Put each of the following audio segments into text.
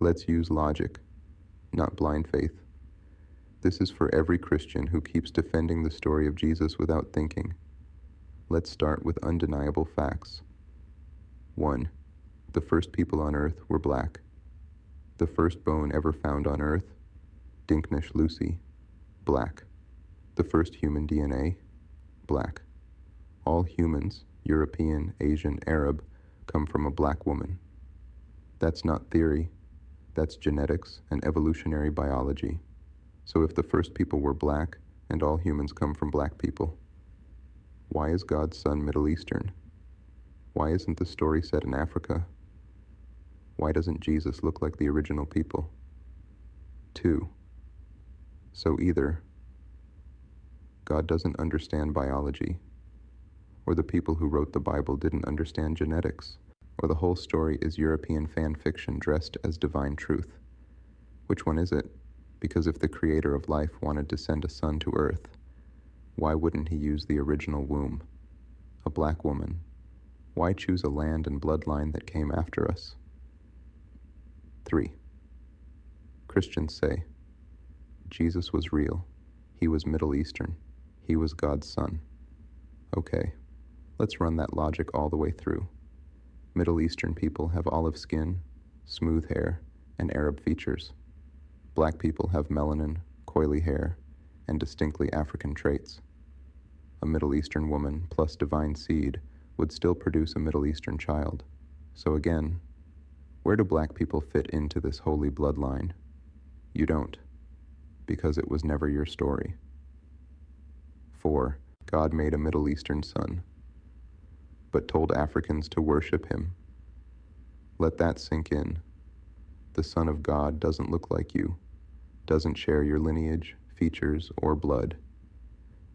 Let's use logic, not blind faith. This is for every Christian who keeps defending the story of Jesus without thinking. Let's start with undeniable facts. 1. The first people on Earth were black. The first bone ever found on Earth, Dinknesh Lucy, black. The first human DNA, black. All humans, European, Asian, Arab, come from a black woman. That's not theory, that's genetics and evolutionary biology. So if the first people were black and all humans come from black people, why is God's son Middle Eastern? Why isn't the story set in Africa? Why doesn't Jesus look like the original people? 2. So either God doesn't understand biology, or the people who wrote the Bible didn't understand genetics, or the whole story is European fan fiction dressed as divine truth. Which one is it? Because if the creator of life wanted to send a son to Earth, why wouldn't he use the original womb? A black woman. Why choose a land and bloodline that came after us? 3. Christians say, Jesus was real. He was Middle Eastern. He was God's son. Okay, let's run that logic all the way through. Middle Eastern people have olive skin, smooth hair, and Arab features. Black people have melanin, coily hair, and distinctly African traits. A Middle Eastern woman plus divine seed would still produce a Middle Eastern child. So again, where do black people fit into this holy bloodline? You don't, because it was never your story. 4. God made a Middle Eastern son, but told Africans to worship him. Let that sink in. The Son of God doesn't look like you, doesn't share your lineage, features, or blood.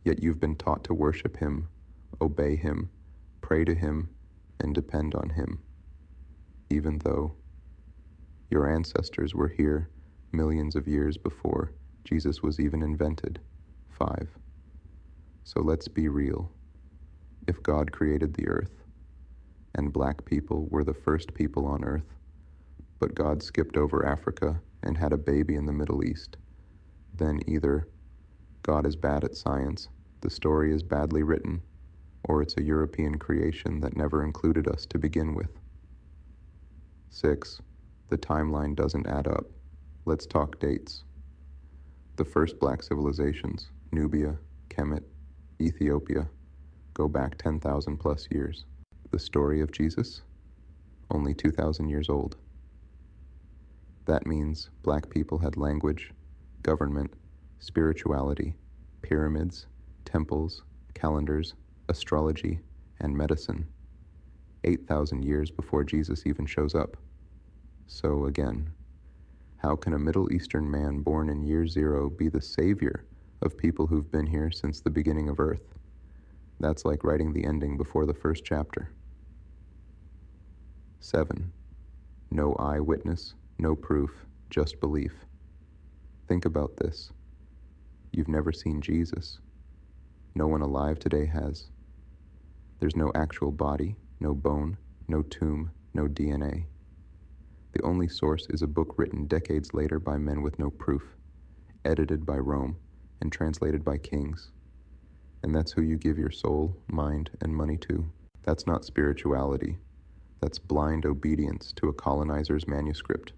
Yet you've been taught to worship him, obey him, pray to him, and depend on him, even though your ancestors were here millions of years before Jesus was even invented. 5. So let's be real. If God created the earth, and black people were the first people on earth, but God skipped over Africa and had a baby in the Middle East, then either God is bad at science, the story is badly written, or it's a European creation that never included us to begin with. 6. The timeline doesn't add up. Let's talk dates. The first black civilizations, Nubia, Kemet, Ethiopia, go back 10,000 plus years. The story of Jesus? Only 2,000 years old. That means black people had language, government, spirituality, pyramids, temples, calendars, astrology, and medicine, 8,000 years before Jesus even shows up. So again, how can a Middle Eastern man born in year 0 be the savior of people who've been here since the beginning of Earth? That's like writing the ending before the first chapter. 7. No eyewitness, no proof, just belief. Think about this. You've never seen Jesus. No one alive today has. There's no actual body, no bone, no tomb, no DNA. The only source is a book written decades later by men with no proof, edited by Rome, and translated by kings. And that's who you give your soul, mind, and money to. That's not spirituality. That's blind obedience to a colonizer's manuscript.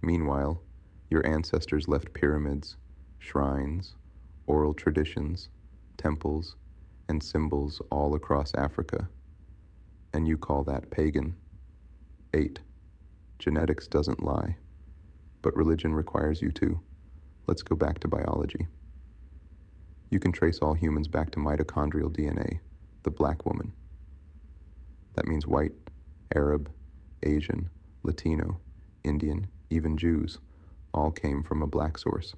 Meanwhile, your ancestors left pyramids, shrines, oral traditions, temples, and symbols all across Africa. And you call that pagan. 8. Genetics doesn't lie, but religion requires you to. Let's go back to biology. You can trace all humans back to mitochondrial DNA, the black woman. That means white, Arab, Asian, Latino, Indian, even Jews, all came from a black source.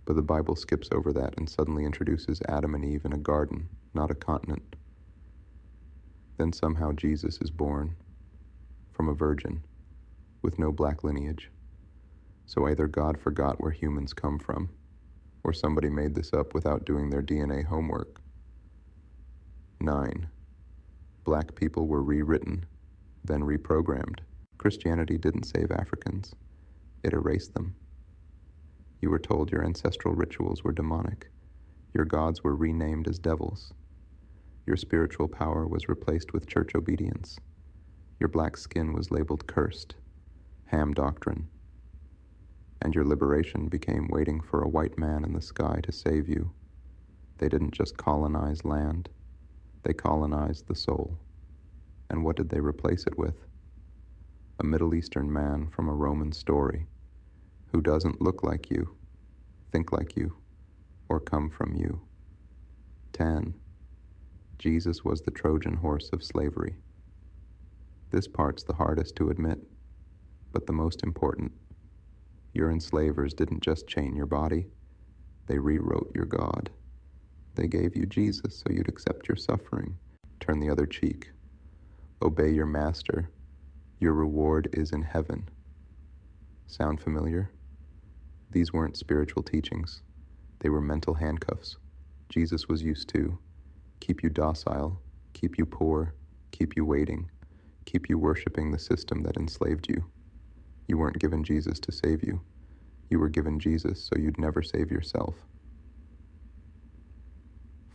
But the Bible skips over that and suddenly introduces Adam and Eve in a garden, not a continent. Then somehow Jesus is born from a virgin with no black lineage. So either God forgot where humans come from, or somebody made this up without doing their DNA homework. 9. Black people were rewritten, then reprogrammed. Christianity didn't save Africans, it erased them. You were told your ancestral rituals were demonic. Your gods were renamed as devils. Your spiritual power was replaced with church obedience. Your black skin was labeled cursed, Ham doctrine. And your liberation became waiting for a white man in the sky to save you. They didn't just colonize land, they colonized the soul. And what did they replace it with? A Middle Eastern man from a Roman story, who doesn't look like you, think like you, or come from you. 10. Jesus was the Trojan horse of slavery. This part's the hardest to admit, but the most important. Your enslavers didn't just chain your body, they rewrote your God. They gave you Jesus so you'd accept your suffering, turn the other cheek, obey your master. Your reward is in heaven. Sound familiar? These weren't spiritual teachings. They were mental handcuffs. Jesus was used to keep you docile, keep you poor, keep you waiting, keep you worshiping the system that enslaved you. You weren't given Jesus to save you. You were given Jesus so you'd never save yourself.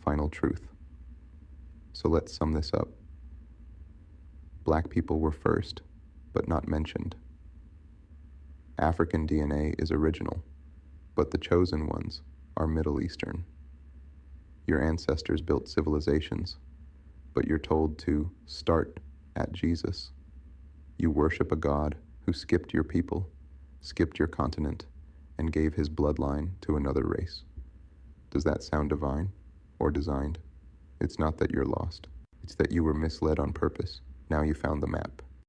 Final truth. So let's sum this up. Black people were first, but not mentioned. African DNA is original, but the chosen ones are Middle Eastern. Your ancestors built civilizations, but you're told to start at Jesus. You worship a God who skipped your people, skipped your continent, and gave his bloodline to another race. Does that sound divine or designed? It's not that you're lost. It's that you were misled on purpose. Now you found the map.